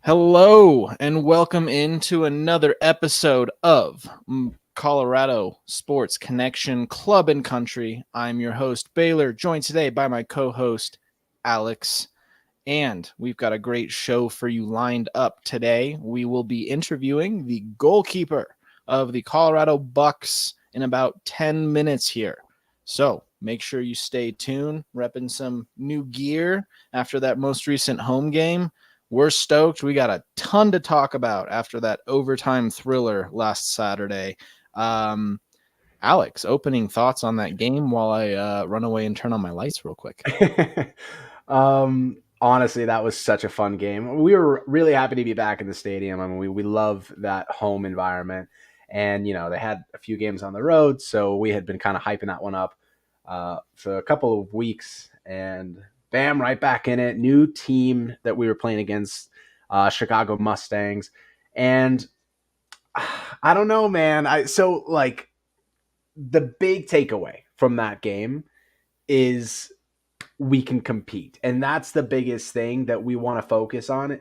Hello and welcome into another episode of Colorado Sports Connection Club and Country. I'm your host, Baylor, joined today by my co-host, Alex. And we've got a great show for you lined up today. We will be interviewing the goalkeeper of the Colorado Bucks in about 10 minutes here. So make sure you stay tuned, repping some new gear after that most recent home game. We're stoked. We got a ton to talk about after that overtime thriller last Saturday. Alex, opening thoughts on that game while I run away and turn on my lights real quick. Honestly, that was such a fun game. We were really happy to be back in the stadium. I mean, we love that home environment. And, they had a few games on the road, so we had been kind of hyping that one up for a couple of weeks. And bam, right back in it. New team that we were playing against, Chicago Mustangs. And I don't know, man. The big takeaway from that game is we can compete. And that's the biggest thing that we want to focus on.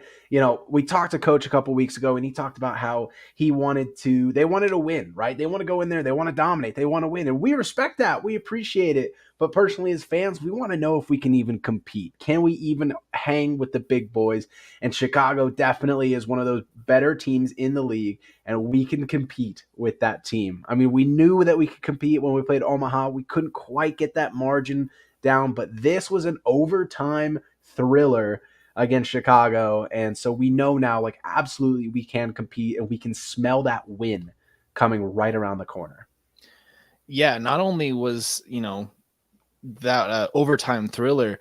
We talked to Coach a couple weeks ago, and he talked about how they wanted to win, right? They want to go in there. They want to dominate. They want to win. And we respect that. We appreciate it. But personally, as fans, we want to know if we can even compete. Can we even hang with the big boys? And Chicago definitely is one of those better teams in the league, and we can compete with that team. I mean, we knew that we could compete when we played Omaha. We couldn't quite get that margin down, but this was an overtime thriller against Chicago, and so we know now, absolutely we can compete, and we can smell that win coming right around the corner. Yeah, not only was that overtime thriller,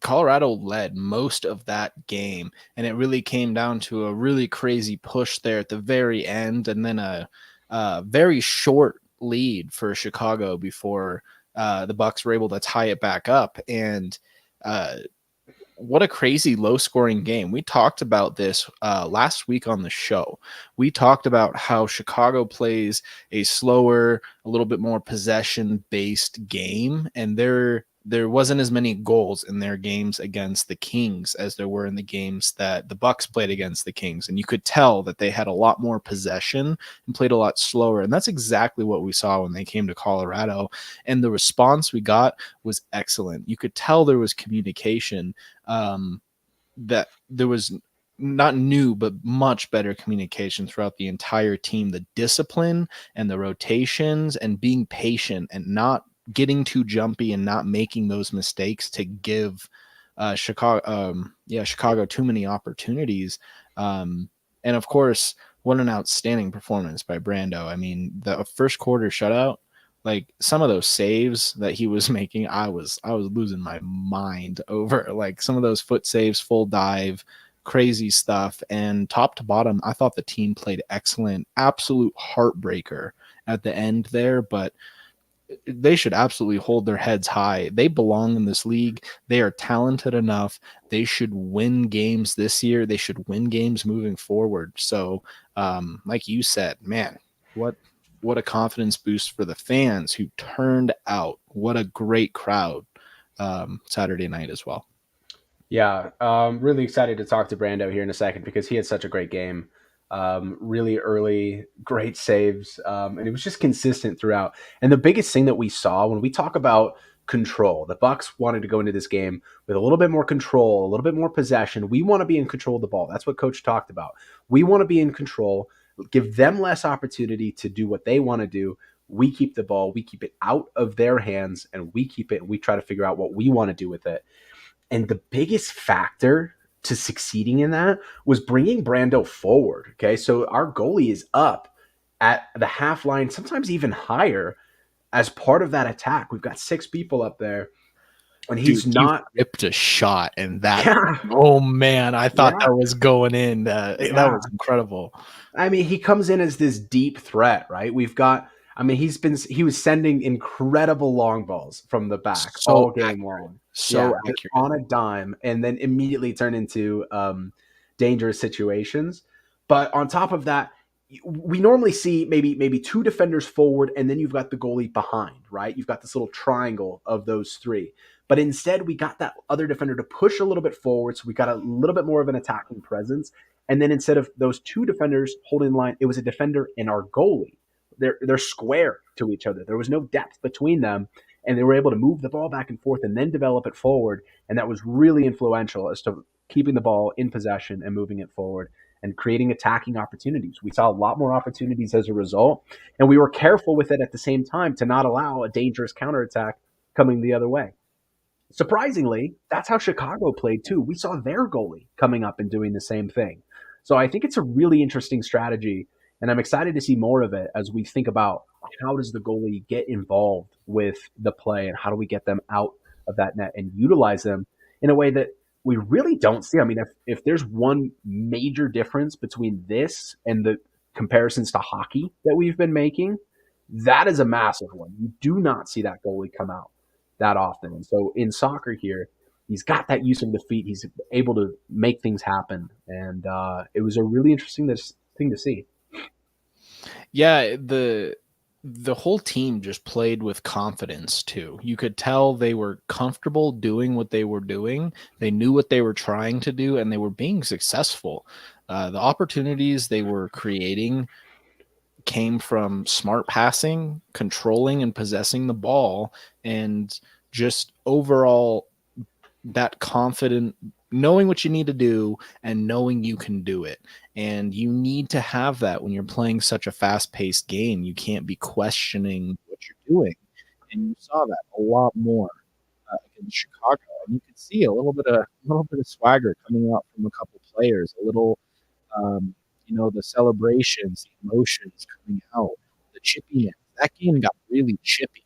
Colorado led most of that game, and it really came down to a really crazy push there at the very end, and then a very short lead for Chicago before the Bucks were able to tie it back up. And what a crazy low-scoring game. We talked about this last week on the show. We talked about how Chicago plays a slower, a little bit more possession-based game, and there wasn't as many goals in their games against the Kings as there were in the games that the Bucks played against the Kings. And you could tell that they had a lot more possession and played a lot slower. And that's exactly what we saw when they came to Colorado. And the response we got was excellent. You could tell there was communication, that there was not new, but much better communication throughout the entire team. The discipline and the rotations and being patient and not getting too jumpy and not making those mistakes to give Chicago too many opportunities. And of course, what an outstanding performance by Brando. I mean, the first quarter shutout, like some of those saves that he was making, I was losing my mind over, like some of those foot saves, full dive, crazy stuff. And top to bottom, I thought the team played excellent. Absolute heartbreaker at the end there, but they should absolutely hold their heads high. They belong in this league. They are talented enough. They should win games this year. They should win games moving forward. So, like you said, man, what a confidence boost for the fans who turned out. What a great crowd Saturday night as well. Yeah, really excited to talk to Brando here in a second because he had such a great game. Really early, great saves, and it was just consistent throughout. And the biggest thing that we saw when we talk about control, the Bucks wanted to go into this game with a little bit more control, a little bit more possession. We want to be in control of the ball. That's what Coach talked about. We want to be in control, give them less opportunity to do what they want to do. We keep the ball, we keep it out of their hands, and we keep it, and we try to figure out what we want to do with it. And the biggest factor to succeeding in that was bringing Brando forward. Okay, so our goalie is up at the half line, sometimes even higher as part of that attack. We've got 6 people up there, and he ripped a shot, and that, yeah. Oh man, I thought that was going in. That was incredible. I mean, he comes in as this deep threat, right? He was sending incredible long balls from the back all game long. So accurate. On a dime, and then immediately turn into dangerous situations. But on top of that, we normally see maybe two defenders forward, and then you've got the goalie behind, right? You've got this little triangle of those three. But instead, we got that other defender to push a little bit forward, so we got a little bit more of an attacking presence. And then instead of those two defenders holding the line, it was a defender and our goalie. They're square to each other. There was no depth between them, and they were able to move the ball back and forth and then develop it forward. And that was really influential as to keeping the ball in possession and moving it forward and creating attacking opportunities. We saw a lot more opportunities as a result, and we were careful with it at the same time to not allow a dangerous counterattack coming the other way. Surprisingly, that's how Chicago played too. We saw their goalie coming up and doing the same thing. So I think it's a really interesting strategy, and I'm excited to see more of it as we think about how does the goalie get involved with the play and how do we get them out of that net and utilize them in a way that we really don't see. I mean, if there's one major difference between this and the comparisons to hockey that we've been making, that is a massive one. You do not see that goalie come out that often. And so in soccer here, he's got that use of the feet. He's able to make things happen. And it was a really interesting thing to see. Yeah, the whole team just played with confidence too. You could tell they were comfortable doing what they were doing. They knew what they were trying to do, and they were being successful. The opportunities they were creating came from smart passing, controlling and possessing the ball, and just overall that confident knowing what you need to do and knowing you can do it. And you need to have that when you're playing such a fast-paced game. You can't be questioning what you're doing. And you saw that a lot more against Chicago. And you could see a little bit of swagger coming out from a couple players, a little the celebrations, the emotions coming out, the chippiness. That game got really chippy.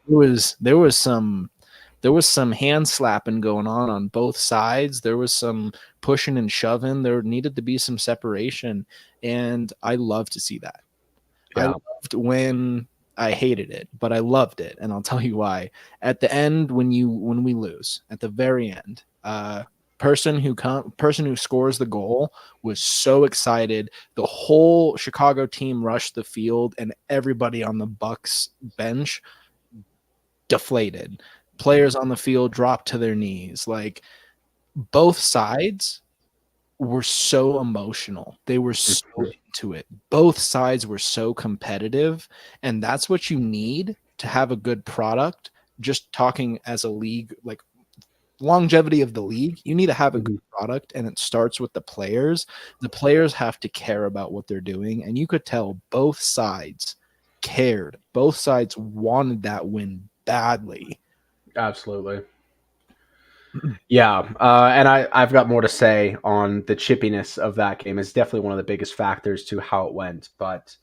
There was some hand slapping going on both sides. There was some pushing and shoving. There needed to be some separation, and I love to see that. I Yeah. loved when I hated it, but I loved it, and I'll tell you why. At the end, when we lose, at the very end, person who scores the goal was so excited. The whole Chicago team rushed the field, and everybody on the Bucks bench deflated. Players on the field dropped to their knees. Like, both sides were so emotional. They were so into it. Both sides were so competitive, and that's what you need to have a good product. Just talking as a league, like longevity of the league, you need to have a good product, and it starts with the players. The players have to care about what they're doing, and you could tell both sides cared. Both sides wanted that win badly. Absolutely. Yeah, and I've got more to say on the chippiness of that game. It's definitely one of the biggest factors to how it went. But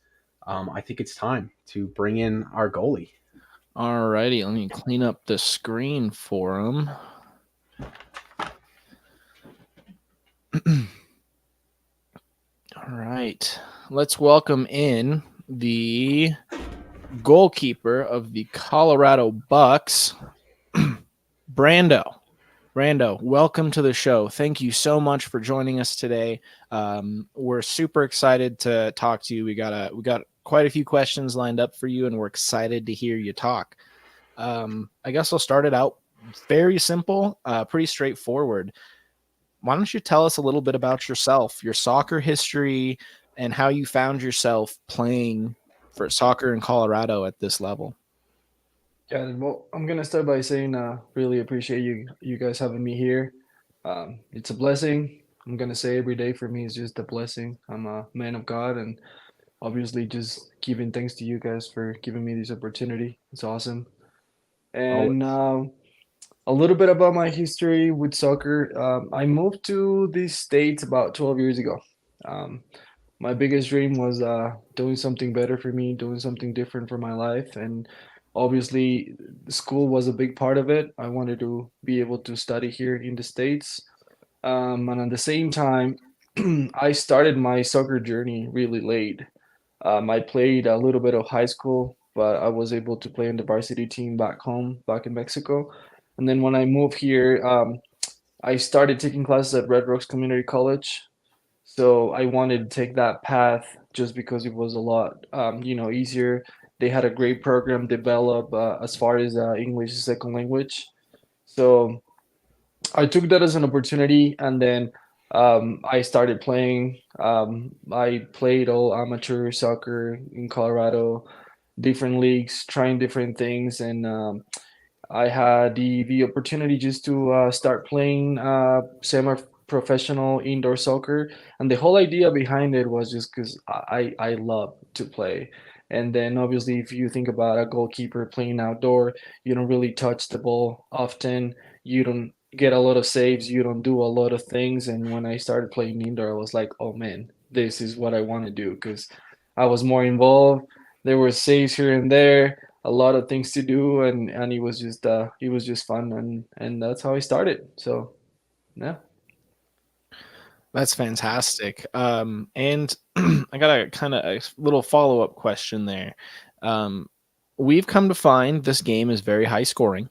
I think it's time to bring in our goalie. All righty, let me clean up the screen for him. All right, let's welcome in the goalkeeper of the Colorado Bucks, Brando. Brando, welcome to the show. Thank you so much for joining us today. We're super excited to talk to you. We got quite a few questions lined up for you, and we're excited to hear you talk. I guess I'll start it out very simple, pretty straightforward. Why don't you tell us a little bit about yourself, your soccer history, and how you found yourself playing for soccer in Colorado at this level? Yeah, well, I'm gonna start by saying, really appreciate you guys having me here. It's a blessing. I'm gonna say every day for me is just a blessing. I'm a man of God, and obviously just giving thanks to you guys for giving me this opportunity. It's awesome. And a little bit about my history with soccer. I moved to the States about 12 years ago. My biggest dream was doing something better for me, doing something different for my life, and obviously school was a big part of it. I wanted to be able to study here in the States, and at the same time, I started my soccer journey really late. I played a little bit of high school, but I was able to play in the varsity team back home, back in Mexico. And then when I moved here, I started taking classes at Red Rocks Community College. So I wanted to take that path just because it was a lot, easier. They had a great program developed as far as English as second language. So I took that as an opportunity, and then I started playing. I played all amateur soccer in Colorado, different leagues, trying different things, and I had the opportunity just to start playing semi-professional indoor soccer, and the whole idea behind it was just because I love to play. And then obviously, if you think about a goalkeeper playing outdoor, you don't really touch the ball often. You don't get a lot of saves. You don't do a lot of things. And when I started playing indoor, I was like, oh man, this is what I want to do because I was more involved. There were saves here and there, a lot of things to do, and it was just fun, and that's how I started. So yeah. That's fantastic. And I got a kind of a little follow up question there. Um, we've come to find this game is very high scoring.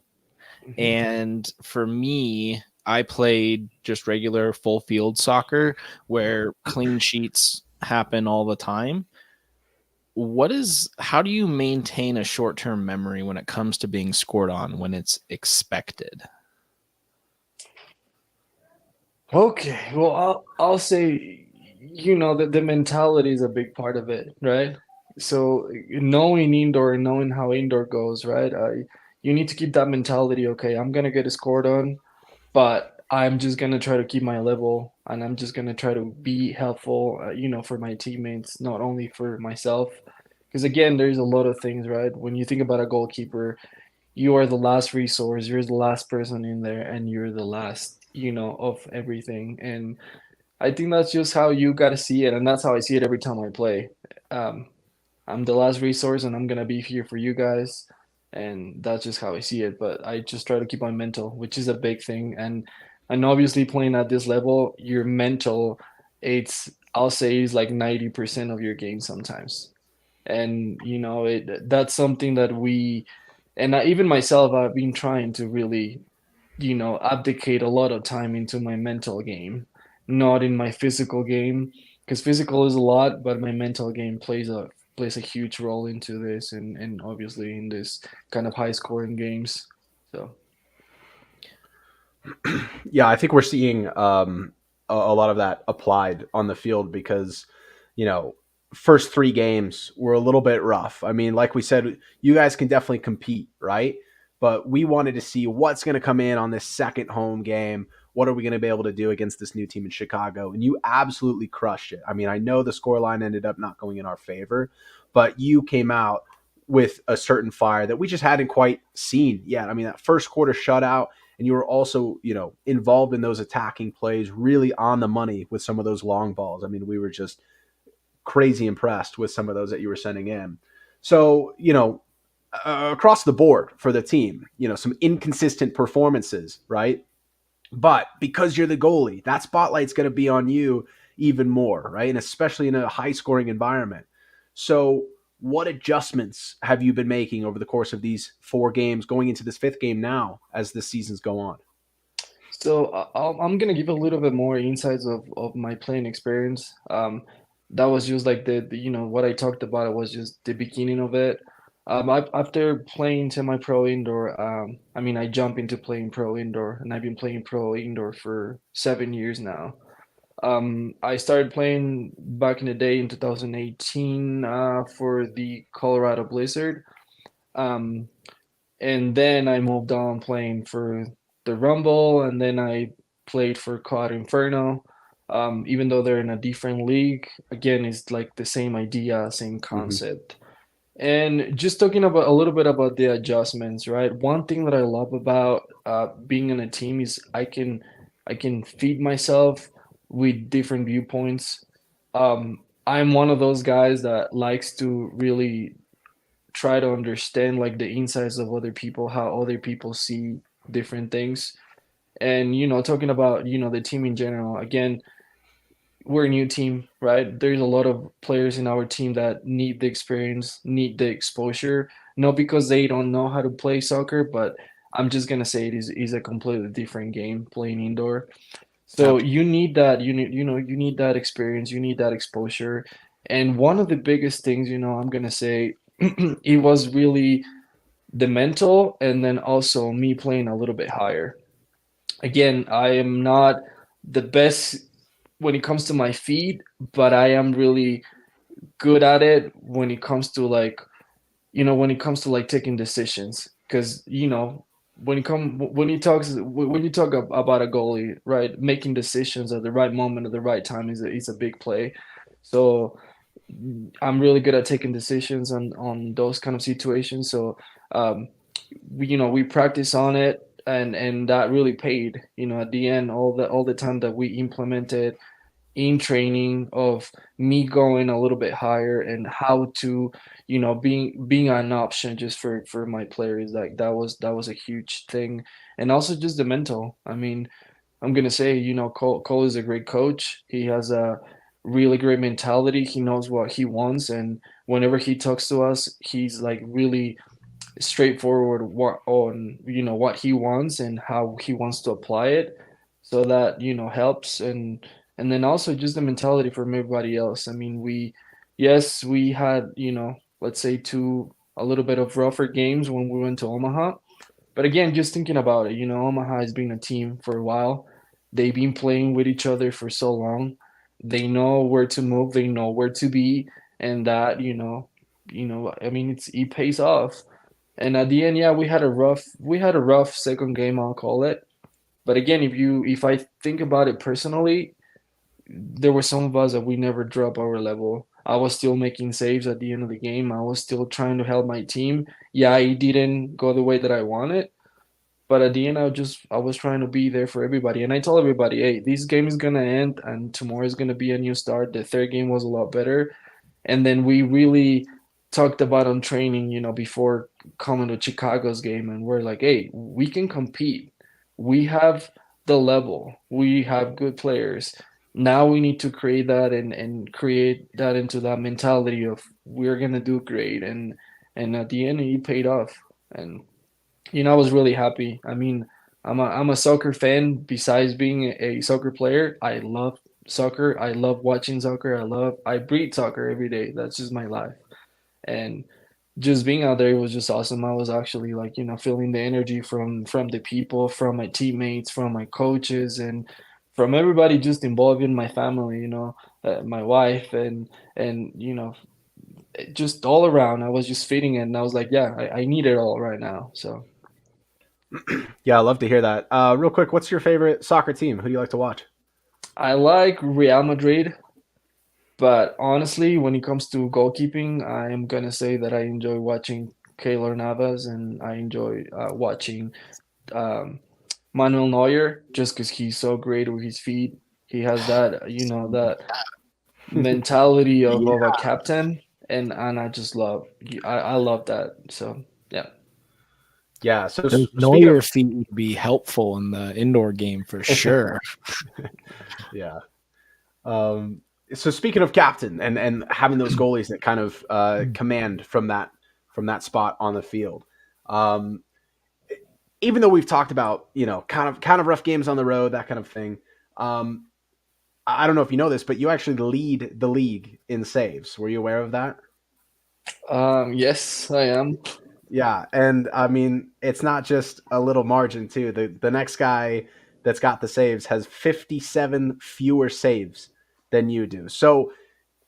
Mhm. And for me, I played just regular full field soccer where clean sheets happen all the time. How do you maintain a short term memory when it comes to being scored on when it's expected? Okay, well, I'll say, that the mentality is a big part of it, right? So knowing indoor and knowing how indoor goes, right? You need to keep that mentality. Okay, I'm gonna get scored on, but I'm just gonna try to keep my level, and I'm just gonna try to be helpful, for my teammates, not only for myself. Because again, there's a lot of things, right? When you think about a goalkeeper, you are the last resource, you're the last person in there, and you're the last, of everything. And I think that's just how you got to see it, and that's how I see it every time I play. Um, I'm the last resource, and I'm gonna be here for you guys, and that's just how I see it. But I just try to keep my mental, which is a big thing, and obviously playing at this level, your mental, it's I'll say is like 90% of your game sometimes. And that's something that even myself, I've been trying to really, abdicate a lot of time into my mental game, not in my physical game, because physical is a lot, but my mental game plays a huge role into this, and obviously in this kind of high scoring games. So Yeah, I think we're seeing a lot of that applied on the field because, you know, first three games were a little bit rough. I mean, like we said, you guys can definitely compete, right? But we wanted to see what's going to come in on this second home game. What are we going to be able to do against this new team in Chicago? And you absolutely crushed it. I mean, I know the scoreline ended up not going in our favor, but you came out with a certain fire that we just hadn't quite seen yet. I mean, that first quarter shutout, and you were also, involved in those attacking plays, really on the money with some of those long balls. I mean, we were just crazy impressed with some of those that you were sending in. So, across the board for the team, some inconsistent performances, right? But because you're the goalie, that spotlight's going to be on you even more, right? And especially in a high scoring environment. So, what adjustments have you been making over the course of these four games, going into this fifth game now as the seasons go on? I'm gonna give a little bit more insights of my playing experience. That was just like what I talked about. It was just the beginning of it. After playing semi-pro indoor, I mean, I jumped into playing pro indoor, and I've been playing pro indoor for 7 years now. I started playing back in the day in 2018 for the Colorado Blizzard. Um, and then I moved on playing for the Rumble, and then I played for Quad Inferno. Even though they're in a different league, again, it's like the same idea, same Mm-hmm. concept. And just talking about a little bit about the adjustments, right? One thing that I love about being in a team is I can feed myself with different viewpoints. I'm one of those guys that likes to really try to understand like the insides of other people, how other people see different things. And talking about the team in general, again, we're a new team, right? There's a lot of players in our team that need the experience, need the exposure, not because they don't know how to play soccer, but I'm just gonna say it is a completely different game playing indoor. So you need that, you need that experience, you need that exposure. And one of the biggest things, I'm gonna say, it was really the mental, and then also me playing a little bit higher. Again, I am not the best when it comes to my feet, but I am really good at it when it comes to like, when it comes to like taking decisions. Because when you talk about a goalie, right, making decisions at the right moment at the right time is a big play. So I'm really good at taking decisions on those kind of situations. So um, we practice on it, and that really paid. At the end, all the time that we implemented in training of me going a little bit higher and how to being an option just for my players, like that was a huge thing. And also just the mental. I mean, I'm gonna say, Cole is a great coach. He has a really great mentality. He knows what he wants, and whenever he talks to us, he's like really straightforward what he wants and how he wants to apply it, so that helps. And then also just the mentality from everybody else. I mean, yes, we had, let's say, two a little bit of rougher games when we went to Omaha, but again, just thinking about it, Omaha has been a team for a while. They've been playing with each other for so long. They know where to move, they know where to be, and that, I mean, it pays off. And at the end, yeah, we had a rough second game, I'll call it. But again, if I think about it personally, there were some of us that we never dropped our level. I was still making saves at the end of the game. I was still trying to help my team. Yeah, it didn't go the way that I wanted, but at the end, I was trying to be there for everybody. And I told everybody, hey, this game is gonna end, and tomorrow is gonna be a new start. The third game was a lot better, and then we really talked about on training, before coming to Chicago's game, and we're like, hey, we can compete. We have the level. We have good players. Now we need to create that, and create that into that mentality of we're gonna do great. And at the end, it paid off. And I was really happy. I mean, I'm a soccer fan. Besides being a soccer player, I love soccer. I love watching soccer. I breathe soccer every day. That's just my life. And just being out there, it was just awesome. I was actually like, feeling the energy from the people, from my teammates, from my coaches, and from everybody just involved in my family. My wife, and just all around. I was just feeling it, and I was like, yeah, I need it all right now. So. Yeah, I love to hear that. Real quick, what's your favorite soccer team? Who do you like to watch? I like Real Madrid, but honestly, when it comes to goalkeeping, I am gonna say that I enjoy watching Keylor Navas, and I enjoy watching um, Manuel Neuer, just because he's so great with his feet. He has that, that mentality of a captain, and I just I love that. So yeah. Yeah. So Those speaking of, Neuer feet would be helpful in the indoor game for sure. yeah. Um, so speaking of captain and having those goalies that kind of command from that spot on the field, um, even though we've talked about kind of rough games on the road, that kind of thing. Um, I don't know if you know this, but you actually lead the league in saves. Were you aware of that? Yes, I am. Yeah, and I mean it's not just a little margin too. The next guy that's got the saves has 57 fewer saves than you do. So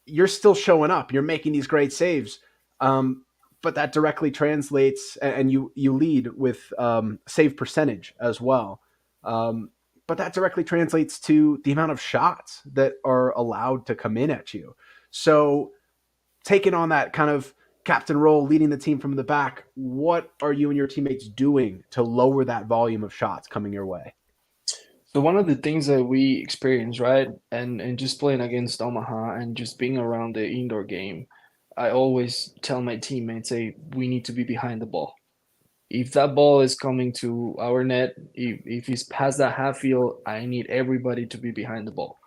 you're still showing up. You're making these great saves, but that directly translates, and you lead with save percentage as well. Um, but that directly translates to the amount of shots that are allowed to come in at you. So taking on that kind of captain role, leading the team from the back, what are you and your teammates doing to lower that volume of shots coming your way? So one of the things that we experience, right, and just playing against Omaha and just being around the indoor game, I always tell my teammates, hey, we need to be behind the ball. If that ball is coming to our net, if it's past that half field, I need everybody to be behind the ball.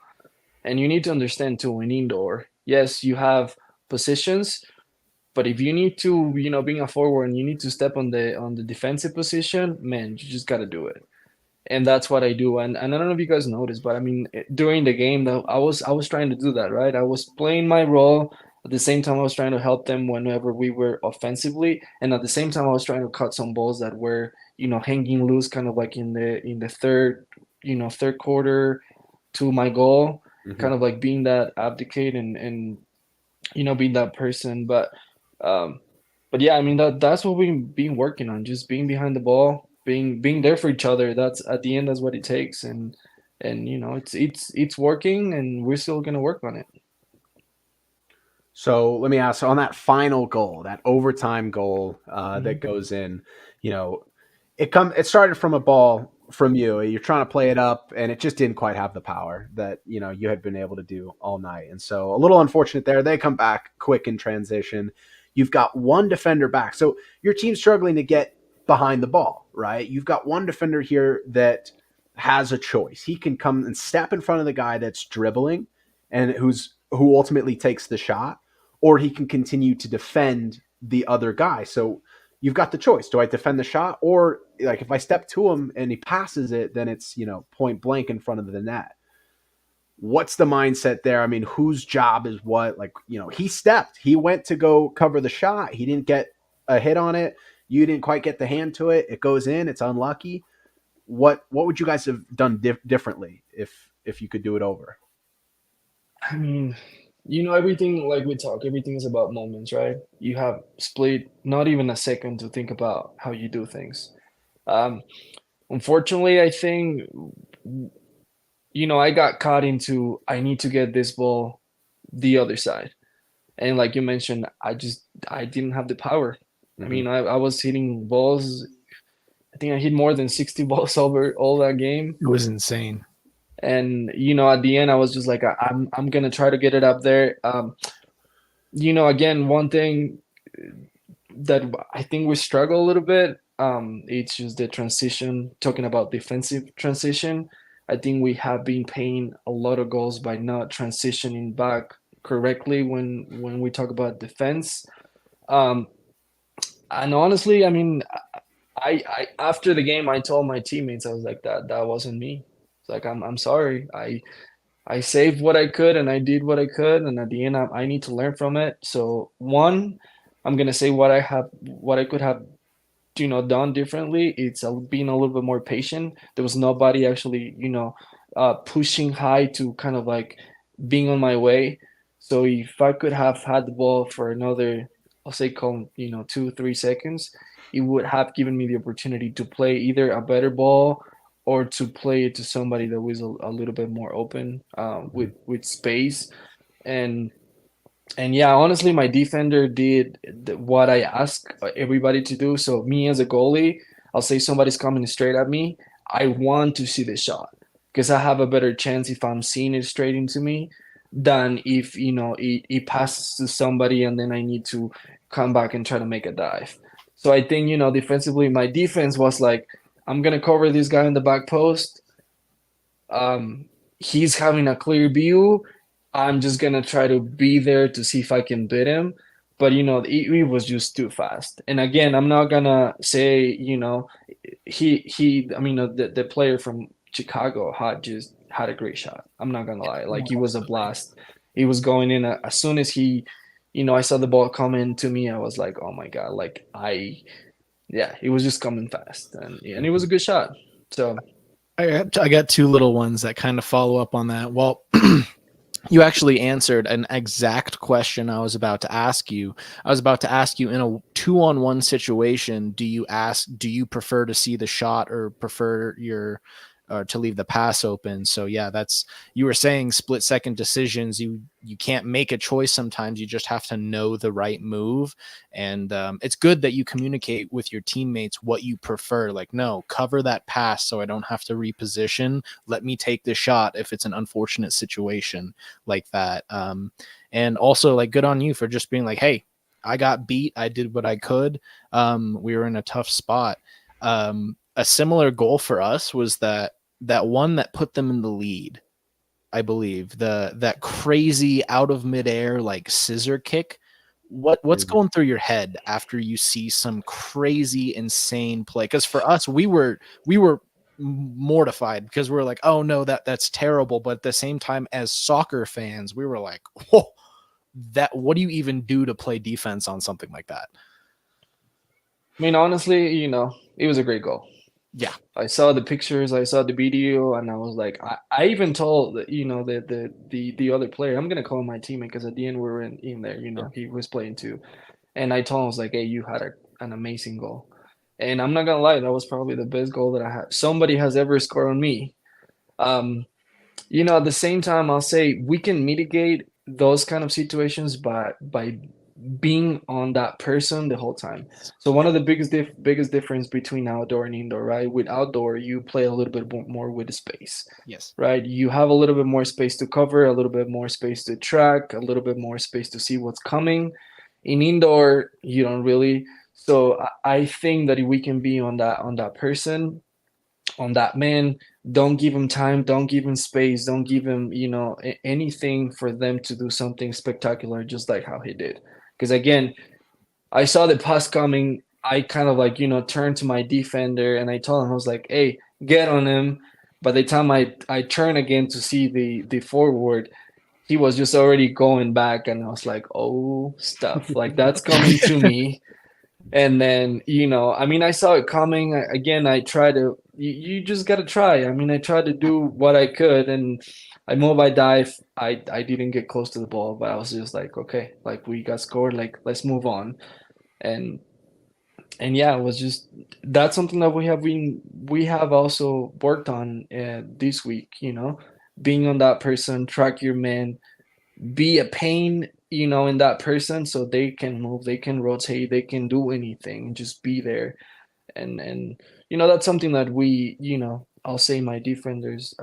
And you need to understand too, in indoor, yes, you have positions, but if you need to, being a forward and you need to step on the defensive position, man, you just got to do it. and that's what I do. And I don't know if you guys noticed, but I mean, during the game, though, I was trying to do that, right? I was playing my role. At the same time, I was trying to help them whenever we were offensively, and at the same time, I was trying to cut some balls that were, hanging loose, kind of like in the third, third quarter to my goal, Mhm. kind of like being that abdicate and being that person. Um, but yeah, I mean that's what we've been working on, just being behind the ball, being there for each other. That's at the end, that's what it takes, and it's working, and we're still gonna work on it. So let me ask, on that final goal, that overtime goal that Mhm. goes in, you know, it started from a ball from you. You're trying to play it up, and it just didn't quite have the power that you had been able to do all night. And so a little unfortunate there. They come back quick in transition. You've got one defender back, so your team's struggling to get behind the ball, right? You've got one defender here that has a choice. He can come and step in front of the guy that's dribbling, and who ultimately takes the shot, or he can continue to defend the other guy. So you've got the choice. Do I defend the shot, or like if I step to him and he passes it, then it's, point blank in front of the net. What's the mindset there? I mean, whose job is what? Like, he went to go cover the shot. He didn't get a hit on it. You didn't quite get the hand to it. It goes in. It's unlucky. What would you guys have done differently if you could do it over? I mean, everything, like we talk, everything is about moments, right? You have split not even a second to think about how you do things. Um, Unfortunately, I think I got caught into I need to get this ball the other side. And like you mentioned, I didn't have the power. I Mm-hmm. mean, I was hitting balls. I think I hit more than 60 balls over all that game. It was insane. And at the end, I was just like, I'm gonna try to get it up there. Again, one thing that I think we struggle a little bit. It's just the transition. Talking about defensive transition, I think we have been paying a lot of goals by not transitioning back correctly when we talk about defense. Um, and honestly, I mean, I after the game, I told my teammates, I was like, that wasn't me. It's like I'm sorry. I saved what I could and I did what I could, and at the end, I need to learn from it. So one, I'm gonna say what I could have done differently. It's being a little bit more patient. There was nobody actually pushing high to kind of like being on my way. So if I could have had the ball for another, I'll say, call 2 3 seconds, it would have given me the opportunity to play either a better ball or to play it to somebody that was a little bit more open, with space. And yeah, honestly, my defender did what I asked everybody to do. So me as a goalie, I'll say somebody's coming straight at me. I want to see the shot because I have a better chance if I'm seeing it straight into me than if it passes to somebody and then I need to come back and try to make a dive. So I think defensively, my defense was like, I'm gonna cover this guy in the back post. um, he's having a clear view. I'm just gonna try to be there to see if I can beat him. But it was just too fast. And again, I'm not gonna say he. I mean, the player from Chicago had a great shot. I'm not gonna lie. Like, he was a blast. He was going in as soon as I saw the ball coming to me. I was like, oh my god! Like, yeah, it was just coming fast, and it was a good shot. So I got two little ones that kind of follow up on that. Well, you actually answered an exact question I was about to ask you. I was about to ask you, in a 2-on-1 situation, do you prefer to see the shot or prefer to leave the pass open? So yeah, you were saying split second decisions. You can't make a choice sometimes. You just have to know the right move. And it's good that you communicate with your teammates what you prefer. Like, no, cover that pass so I don't have to reposition. Let me take the shot if it's an unfortunate situation like that. And also, like, good on you for just being like, hey, I got beat. I did what I could. We were in a tough spot. A similar goal for us was that one that put them in the lead, I believe, that crazy out of midair, like, scissor kick. What's Mhm. going through your head after you see some crazy insane play? Because for us, we were mortified because we were like, oh no, that's terrible. But at the same time, as soccer fans, we were like, whoa, that what do you even do to play defense on something like that? I mean, honestly, it was a great goal. Yeah. I saw the pictures, I saw the video, and I was like, I even told the other player, I'm gonna call him my teammate because at the end we were in there, Yeah. he was playing too, and I told him I was like, hey, you had an amazing goal, and I'm not gonna lie, that was probably the best goal that I had somebody has ever scored on me. Um, at the same time, I'll say we can mitigate those kind of situations by being on that person the whole time. So one of the biggest difference between outdoor and indoor, right? With outdoor, you play a little bit more with the space, Yes. right? You have a little bit more space to cover, a little bit more space to track, a little bit more space to see what's coming. In indoor, you don't really. So I think that if we can be on that person, on that man, don't give him time, don't give him space, don't give him anything for them to do something spectacular just like how he did. Because again, I saw the pass coming, I kind of like turned to my defender and I told him, I was like, hey, get on him. By the time I turn again to see the forward, he was just already going back, and I was like, oh, stuff like that's coming to me. And then, I mean, I saw it coming. Again, I try to, you just got to try. I mean, I tried to do what I could, and I move, I dive. I didn't get close to the ball, but I was just like, okay, like we got scored, like let's move on. And yeah, it was just, that's something that we have also worked on this week, being on that person, track your man, be a pain, in that person so they can move, they can rotate, they can do anything, just be there. And that's something that I'll say my defenders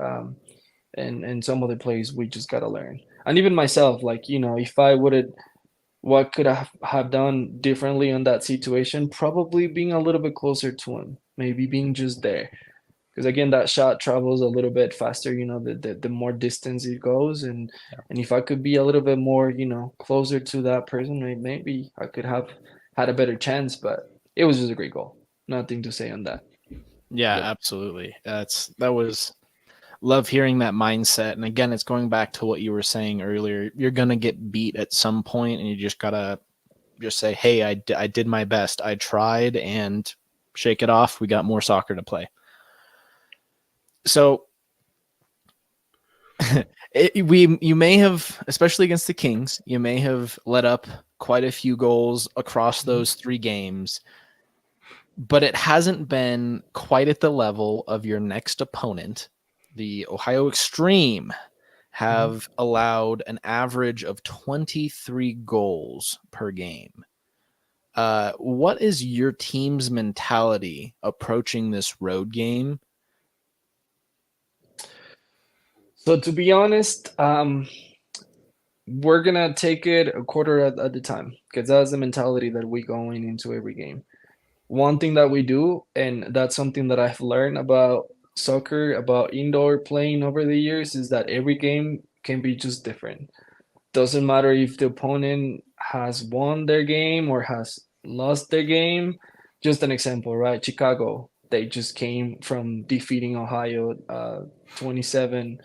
and some other players we just gotta learn. And even myself, like, if I would have, what could I have done differently on that situation? Probably being a little bit closer to him, maybe being just there, because again that shot travels a little bit faster, the more distance it goes. And if I could be a little bit more closer to that person, maybe I could have had a better chance. But it was just a great goal, nothing to say on that. Yeah, Yep. absolutely. That was love hearing that mindset. And again, it's going back to what you were saying earlier. You're gonna get beat at some point, and you just gotta just say, "Hey, I did my best. I tried," and shake it off. We got more soccer to play. So you may have, especially against the Kings, you may have let up quite a few goals across those 3 games, but it hasn't been quite at the level of your next opponent. The Ohio Extreme have allowed an average of 23 goals per game. What is your team's mentality approaching this road game? So to be honest, we're gonna take it a quarter at a time, because that's the mentality that we going into every game. One thing that we do, and that's something that I've learned about soccer, about indoor playing over the years, is that every game can be just different. Doesn't matter if the opponent has won their game or has lost their game. Just an example, right? Chicago, they just came from defeating Ohio 27-0,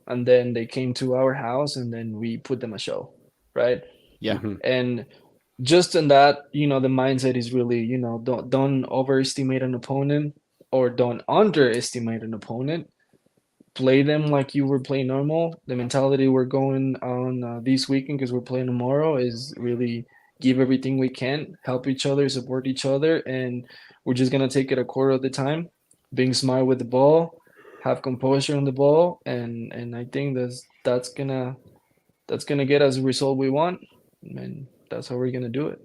and then they came to our house, and then we put them a show, right? Yeah. And just in that, the mindset is really, don't overestimate an opponent or don't underestimate an opponent. Play them like you were playing normal. The mentality we're going on this weekend, because we're playing tomorrow, is really give everything we can, help each other, support each other, and we're just gonna take it a quarter of the time, being smart with the ball, have composure on the ball, and I think that's gonna get us the result we want, and that's how we're gonna do it.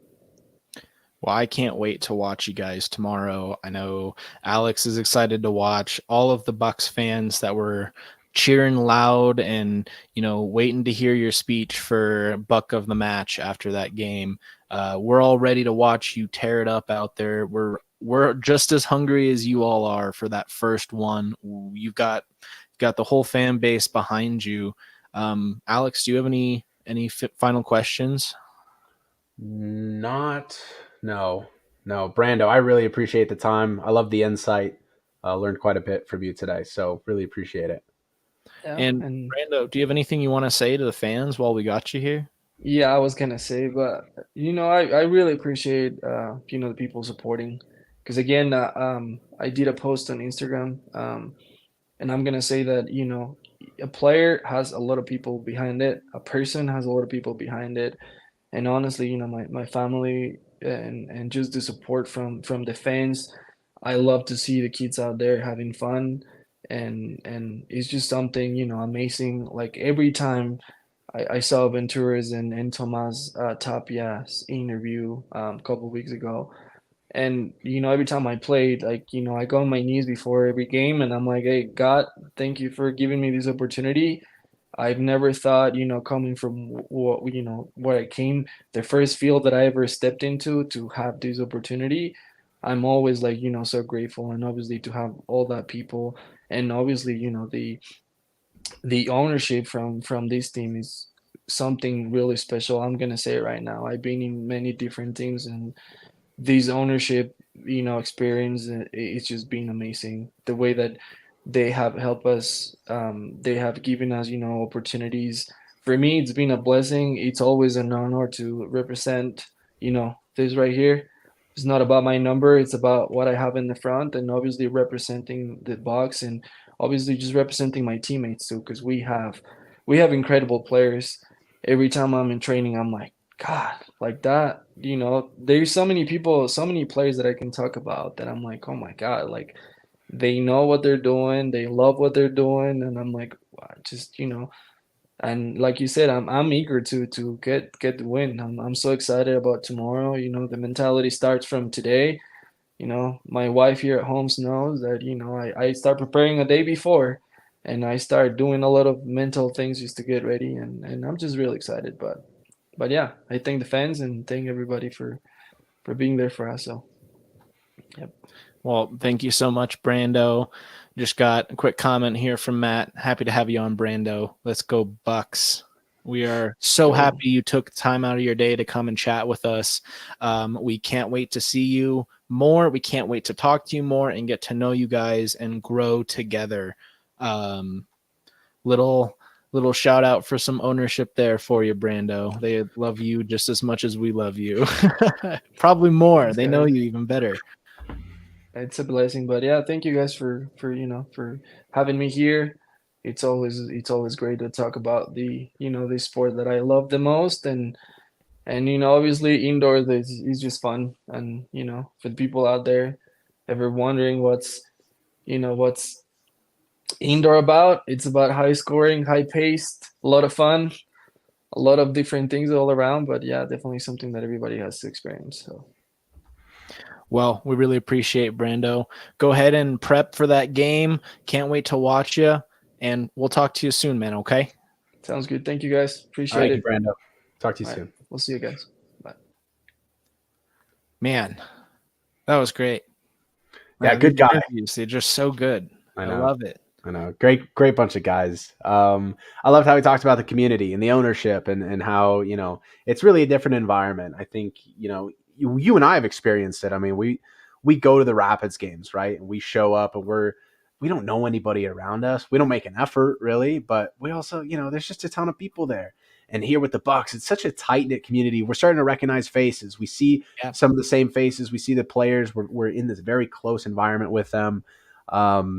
Well, I can't wait to watch you guys tomorrow. I know Alex is excited to watch. All of the Bucks fans that were cheering loud and waiting to hear your speech for Buck of the Match after that game. We're all ready to watch you tear it up out there. We're just as hungry as you all are for that first one. You've got the whole fan base behind you. Alex, do you have any final questions? Not, no, no. Brando, I really appreciate the time. I love the insight. Learned quite a bit from you today, so really appreciate it. Yeah, And and Brando, do you have anything you want to say to the fans while we got you here? yeah, I was gonna say, but I really appreciate the people supporting, because again, I did a post on Instagram, and I'm gonna say that a player has a lot of people behind it, a person has a lot of people behind it, and honestly, my family and just the support from the fans, I love to see the kids out there having fun, and it's just something amazing. Like every time I saw Ventura's and Tomas Tapia's interview a couple weeks ago. And every time I played, like I go on my knees before every game, and I'm like, "Hey, God, thank you for giving me this opportunity. I've never thought, coming from what where I came, the first field that I ever stepped into to have this opportunity. I'm always like, so grateful, and obviously to have all that people, and obviously, the ownership from this team is something really special. I'm gonna say it right now. I've been in many different teams, and this ownership, experience, it's just been amazing. The way that they have helped us, they have given us, opportunities. For me, it's been a blessing. It's always an honor to represent, this right here. It's not about my number, it's about what I have in the front, and obviously representing the box, and obviously just representing my teammates too, because we have incredible players. Every time I'm in training, I'm like, God, like that, there's so many people, so many players that I can talk about that I'm like, oh my God, like they know what they're doing, they love what they're doing, and I'm like, wow, just and like you said, I'm eager to get the win. I'm so excited about tomorrow. The mentality starts from today. My wife here at home knows that I start preparing a day before, and I start doing a lot of mental things just to get ready, and I'm just really excited. But yeah, I thank the fans and thank everybody for being there for us. So, yep. Well, thank you so much, Brando. Just got a quick comment here from Matt. Happy to have you on, Brando. Let's go, Bucks. We are so Go. happy you took time out of your day to come and chat with us. We can't wait to see you more. We can't wait to talk to you more and get to know you guys and grow together. Um, little shout out for some ownership there for you, Brando. They love you just as much as we love you. Probably more. Thanks, They know guys. you even better. It's a blessing, but yeah, thank you guys for having me here. It's always great to talk about the sport that I love the most, and obviously indoors is just fun, and for the people out there ever wondering what's indoor about, it's about high scoring, high paced, a lot of fun, a lot of different things all around. But yeah, definitely something that everybody has to experience. So Well, we really appreciate Brando. Go ahead and prep for that game. Can't wait to watch you, and we'll talk to you soon, man. Okay? sounds good. Thank you guys. All Appreciate right, it. Brando. Talk to you All right, soon. we'll see you guys. Bye. Man, that was great. Yeah, These good guy. interviews, they're just so good. I I know. love it. I know. Great bunch of guys. I loved how he talked about the community and the ownership and how, it's really a different environment. I think, you and I have experienced it. I mean, we go to the Rapids games, right? And we show up and we don't know anybody around us. We don't make an effort really, but we also, there's just a ton of people there. And here with the Bucks, it's such a tight knit community. We're starting to recognize faces. We see Yeah. some of the same faces. We see the players. We're in this very close environment with them. I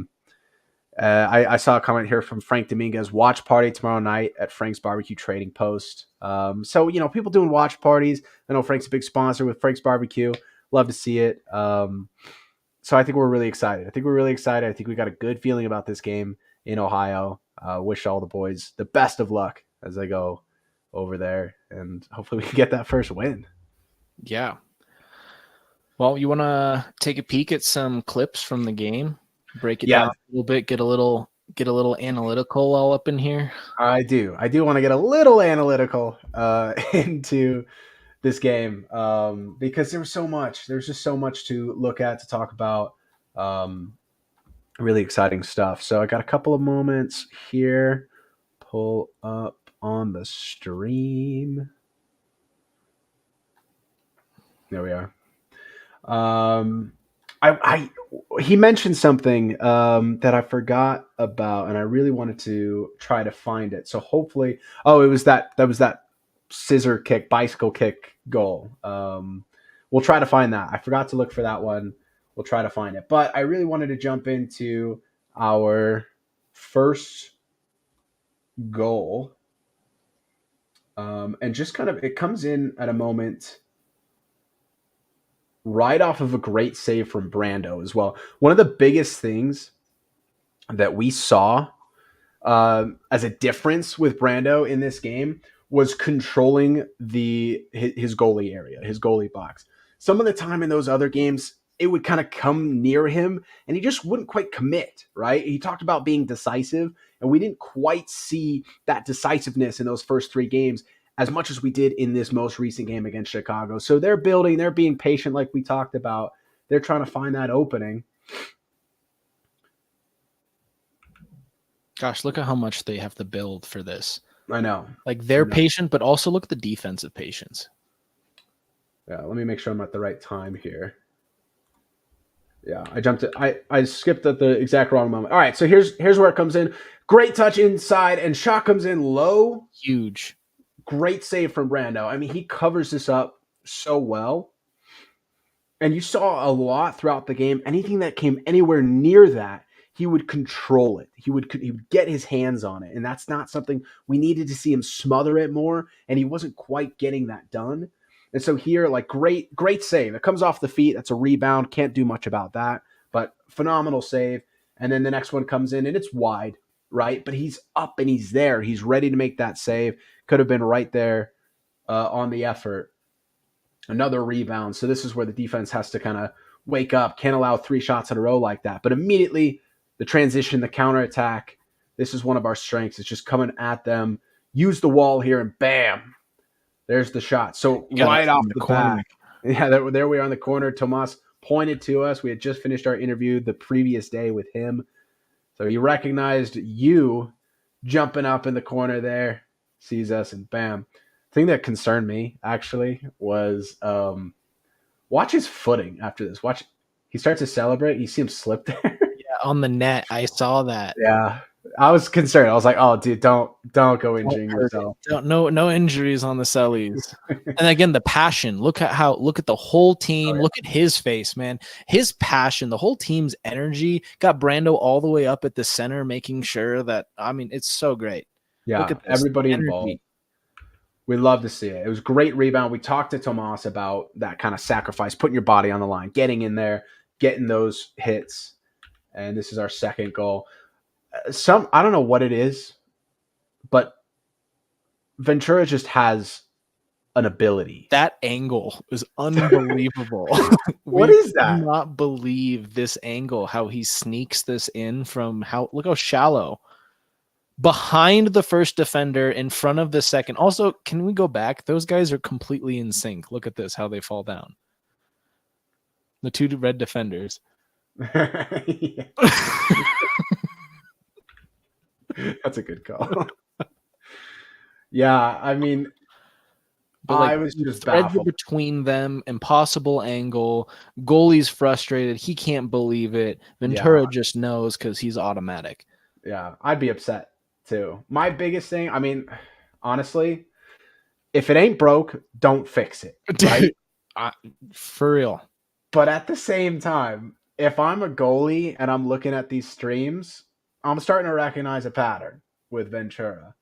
saw a comment here from Frank Dominguez. Watch party tomorrow night at Frank's Barbecue Trading Post. So people doing watch parties. I know Frank's a big sponsor with Frank's Barbecue. Love to see it. So I think we're really excited. I think we got a good feeling about this game in Ohio. Wish all the boys the best of luck as they go over there, and hopefully we can get that first win. Yeah. Well, you want to take a peek at some clips from the game, break it Yeah. down a little bit, get a little analytical all up in here. I do want to get a little analytical into this game because there's just so much to look at, to talk about. Really exciting stuff. So I got a couple of moments here. Pull up on the stream. There we are. He mentioned something that I forgot about, and I really wanted to try to find it. So hopefully, it was that scissor kick, bicycle kick goal. We'll try to find that. I forgot to look for that one. We'll try to find it. But I really wanted to jump into our first goal, and just kind of it comes in at a moment right off of a great save from Brando as well. One of the biggest things that we saw as a difference with Brando in this game was controlling his goalie area, his goalie box. Some of the time in those other games, it would kind of come near him and he just wouldn't quite commit, right? He talked about being decisive, and we didn't quite see that decisiveness in those first 3 games as much as we did in this most recent game against Chicago. So they're building, they're being patient like we talked about. They're trying to find that opening. Gosh, look at how much they have to build for this. I know. Like they're patient, but also look at the defensive patience. Yeah, let me make sure I'm at the right time here. Yeah, I skipped at the exact wrong moment. All right, so here's where it comes in. Great touch inside, and shot comes in low. Huge. Great save from Brando. I mean, he covers this up so well. And you saw a lot throughout the game. Anything that came anywhere near that, he would control it. He would get his hands on it. And that's not something we needed to see him smother it more. And he wasn't quite getting that done. And so here, like great save. It comes off the feet. That's a rebound. Can't do much about that. But phenomenal save. And then the next one comes in and it's wide, right? But he's up and he's there. He's ready to make that save. Could have been right there on the effort. Another rebound. So this is where the defense has to kind of wake up. Can't allow 3 shots in a row like that. But immediately the transition, the counterattack, this is one of our strengths. It's just coming at them. Use the wall here and bam, there's the shot. So right off the back. Yeah, there we are on the corner. Tomas pointed to us. We had just finished our interview the previous day with him. So he recognized you jumping up in the corner there, sees us, and bam. The thing that concerned me, actually, was watch his footing after this. Watch, he starts to celebrate. You see him slip there. Yeah, on the net. I saw that. Yeah. I was concerned. I was like, "Oh, dude, don't go injuring yourself." No injuries on the Sellies. And again, the passion. Look at the whole team. Look at his face, man. His passion, the whole team's energy got Brando all the way up at the center, making sure that. I mean, it's so great. Yeah, look at everybody involved. We love to see it. It was a great rebound. We talked to Tomas about that kind of sacrifice, putting your body on the line, getting in there, getting those hits, and this is our second goal. I don't know what it is, but Ventura just has an ability. That angle is unbelievable. What is that? I cannot believe this angle, how he sneaks this in from look how shallow. Behind the first defender, in front of the second. Also, can we go back? Those guys are completely in sync. Look at this, how they fall down. The 2 red defenders. That's a good call. Yeah, I mean, but like, I was just thread baffled between them. Impossible angle. Goalie's frustrated. He can't believe it. Ventura just knows because he's automatic. Yeah, I'd be upset too. My biggest thing, I mean, honestly, if it ain't broke, don't fix it. Right? For real. But at the same time, if I'm a goalie and I'm looking at these streams, I'm starting to recognize a pattern with Ventura.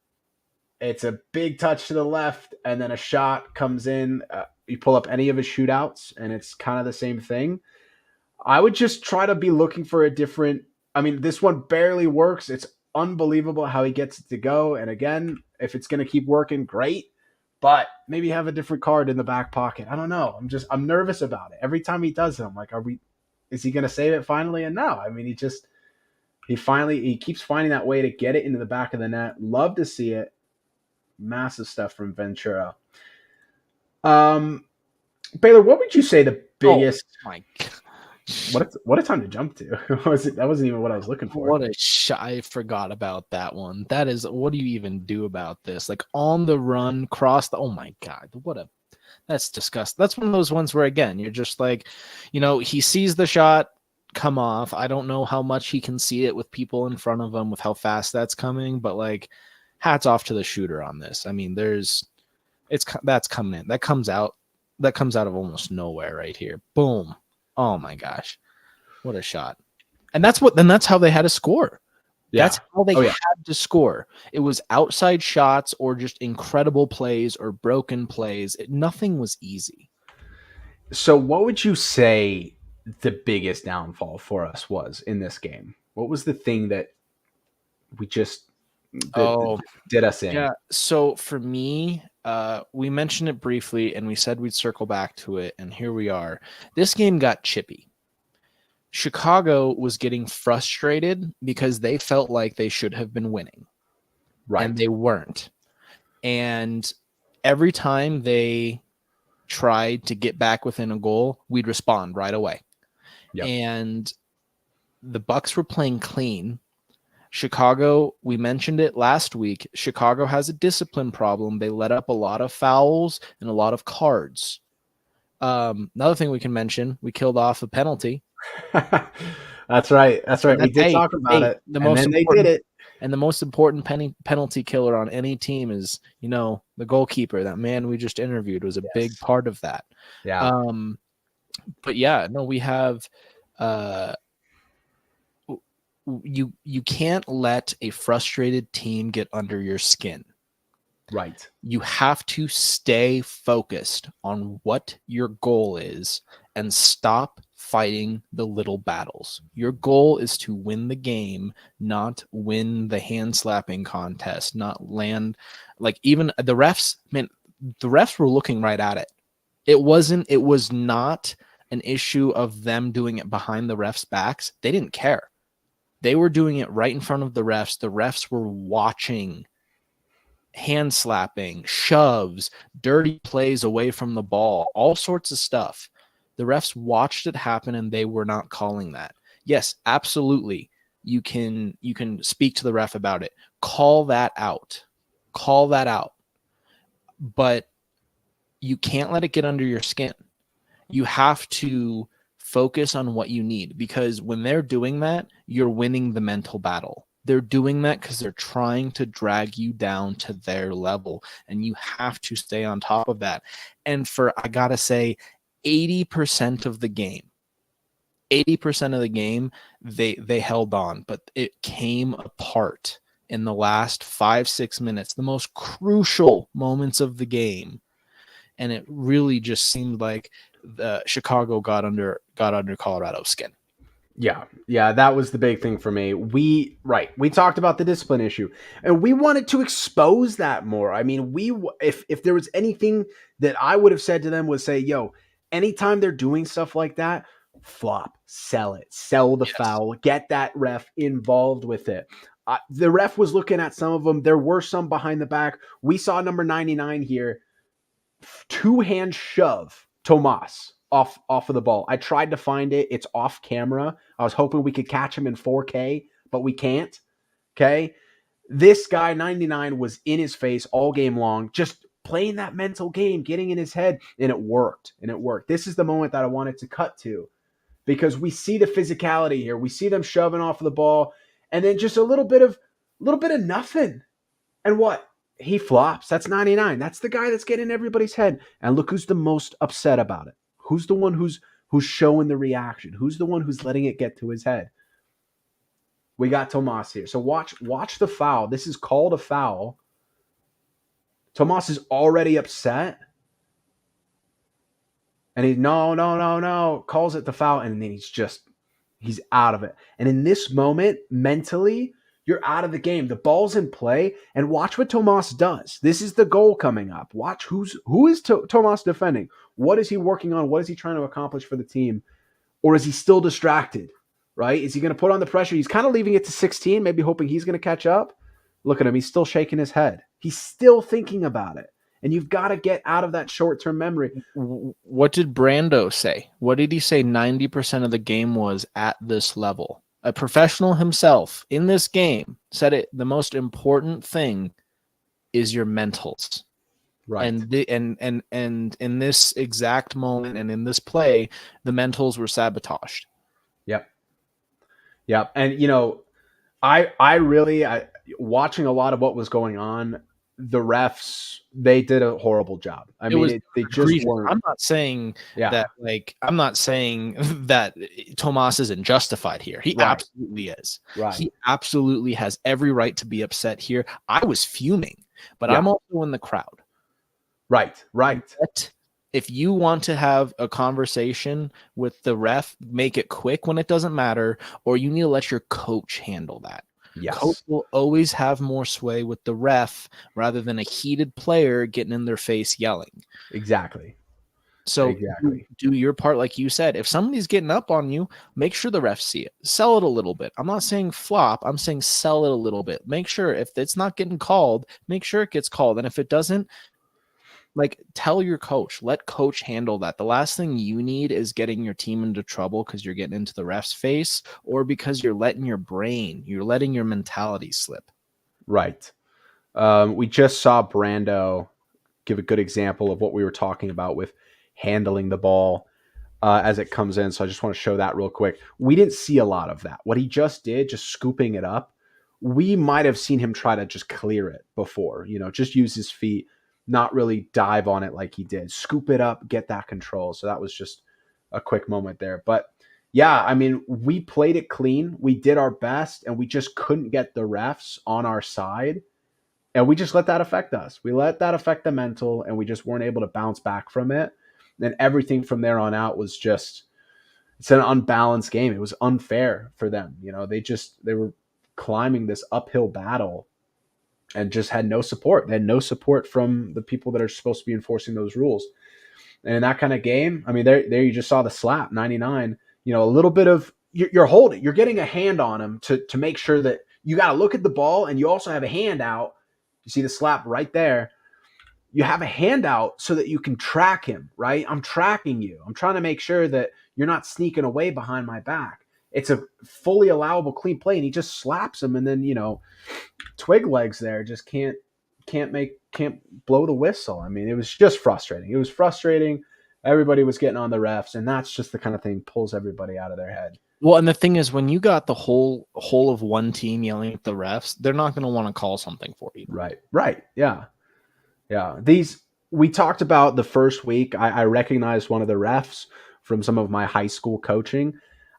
It's a big touch to the left, and then a shot comes in. You pull up any of his shootouts, and it's kind of the same thing. I would just try to be looking for a different. I mean, this one barely works. It's unbelievable how he gets it to go. And again, if it's going to keep working, great. But maybe have a different card in the back pocket. I don't know. I'm nervous about it. Every time he does it, I'm like, is he going to save it finally? And no, I mean, he keeps finding that way to get it into the back of the net. Love to see it. Massive stuff from Ventura. Baylor, what would you say the biggest? Oh my God. What a time to jump to. That wasn't even what I was looking for. I forgot about that one. That is, what do you even do about this? Like on the run, oh my God. That's disgusting. That's one of those ones where, again, you're just like, he sees the shot come off. I don't know how much he can see it with people in front of him, with how fast that's coming, but like, hats off to the shooter on this. I mean, that's coming in. That comes out of almost nowhere right here. Boom. Oh my gosh. What a shot. And that's how they had to score. Yeah. That's how they had to score. It was outside shots or just incredible plays or broken plays. Nothing was easy. So what would you say the biggest downfall for us was in this game? What was the thing that we just did us in? Yeah. So for me, we mentioned it briefly and we said we'd circle back to it. And here we are. This game got chippy. Chicago was getting frustrated because they felt like they should have been winning. Right. And they weren't. And every time they tried to get back within a goal, we'd respond right away. Yep. And the Bucks were playing clean. Chicago, we mentioned it last week, Chicago has a discipline problem. They let up a lot of fouls and a lot of cards. Another thing we can mention, we killed off a penalty. That's right. We did talk about it. And then they did it. And the most important penalty killer on any team is, the goalkeeper. That man we just interviewed was a big part of that. Yeah. But yeah, no, we have you can't let a frustrated team get under your skin. Right. You have to stay focused on what your goal is and stop fighting the little battles. Your goal is to win the game, not win the hand slapping contest, not land. Like, even the refs, the refs were looking right at it. It was not an issue of them doing it behind the refs' backs. They didn't care. They were doing it right in front of the refs. The refs were watching hand slapping, shoves, dirty plays away from the ball, all sorts of stuff. The refs watched it happen and they were not calling that. Yes, absolutely. You can speak to the ref about it. Call that out. But you can't let it get under your skin. You have to focus on what you need, because when they're doing that, you're winning the mental battle. They're doing that because they're trying to drag you down to their level, and you have to stay on top of that. And I gotta say, 80% of the game, they held on, but it came apart in the last 5-6 minutes, the most crucial moments of the game. And it really just seemed like the Chicago got under Colorado's skin. Yeah, that was the big thing for me. We talked about the discipline issue, and we wanted to expose that more. I mean, if there was anything that I would have said to them was say, yo, anytime they're doing stuff like that, flop, sell the foul, get that ref involved with it. The ref was looking at some of them. There were some behind the back. We saw number 99 here, two-hand shove Tomas off of the ball. I tried to find it. It's off camera. I was hoping we could catch him in 4K, but we can't. Okay. This guy, 99, was in his face all game long, just playing that mental game, getting in his head, and it worked. This is the moment that I wanted to cut to, because we see the physicality here. We see them shoving off of the ball, and then just a little bit of nothing. And what? He flops. That's 99. That's the guy that's getting in everybody's head. And look who's the most upset about it. Who's the one who's showing the reaction? Who's the one who's letting it get to his head? We got Tomas here. So watch the foul. This is called a foul. Tomas is already upset. And he no, calls it the foul, and then he's out of it. And in this moment, mentally, you're out of the game. The ball's in play, and watch what Tomas does. This is the goal coming up. Watch who is Tomas defending. What is he working on? What is he trying to accomplish for the team? Or is he still distracted, right? Is he going to put on the pressure? He's kind of leaving it to 16, maybe hoping he's going to catch up. Look at him. He's still shaking his head. He's still thinking about it. And you've got to get out of that short-term memory. What did Brando say? What did he say 90% of the game was at this level? A professional himself in this game said it. The most important thing is your mentals. Right. And in this exact moment and in this play, the mentals were sabotaged. Yep. Yep. And I really watching a lot of what was going on, the refs, they did a horrible job. I It was mean, they just egregious. weren't. I'm not saying Yeah. I'm not saying that Tomas isn't justified here. He Right. absolutely is. Right. He absolutely has every right to be upset here. I was fuming, but Yeah. I'm also in the crowd. Right. But if you want to have a conversation with the ref, make it quick when it doesn't matter, or you need to let your coach handle that. Yes. Coach will always have more sway with the ref rather than a heated player getting in their face yelling. Exactly. So do your part, like you said. If somebody's getting up on you, make sure the refs see it. Sell it a little bit. I'm not saying flop. I'm saying sell it a little bit. Make sure if it's not getting called, make sure it gets called. And if it doesn't, tell your coach. Let coach handle that. The last thing you need is getting your team into trouble because you're getting into the ref's face or because you're letting your mentality slip. Right. We just saw Brando give a good example of what we were talking about with handling the ball as it comes in. So I just want to show that real quick. We didn't see a lot of that. What he just did, just scooping it up, we might have seen him try to just clear it before, just use his feet, not really dive on it like he did. Scoop it up, get that control. So that was just a quick moment there. But yeah, I mean, we played it clean. We did our best, and we just couldn't get the refs on our side. And we just let that affect us. We let that affect the mental, and we just weren't able to bounce back from it. And everything from there on out was just, it's an unbalanced game. It was unfair for them. They were climbing this uphill battle and just had no support. They had no support from the people that are supposed to be enforcing those rules. And in that kind of game, I mean, there you just saw the slap, 99, a little bit of, you're holding, you're getting a hand on him to make sure that you got to look at the ball, and you also have a hand out. You see the slap right there. You have a handout so that you can track him, right? I'm tracking you. I'm trying to make sure that you're not sneaking away behind my back. It's a fully allowable clean play, and he just slaps him, and then, twig legs there just can't blow the whistle. I mean, it was just frustrating. It was frustrating. Everybody was getting on the refs, and that's just the kind of thing pulls everybody out of their head. Well, and the thing is, when you got the whole of one team yelling at the refs, they're not going to want to call something for you. Right. Yeah. We talked about the first week. I recognized one of the refs from some of my high school coaching.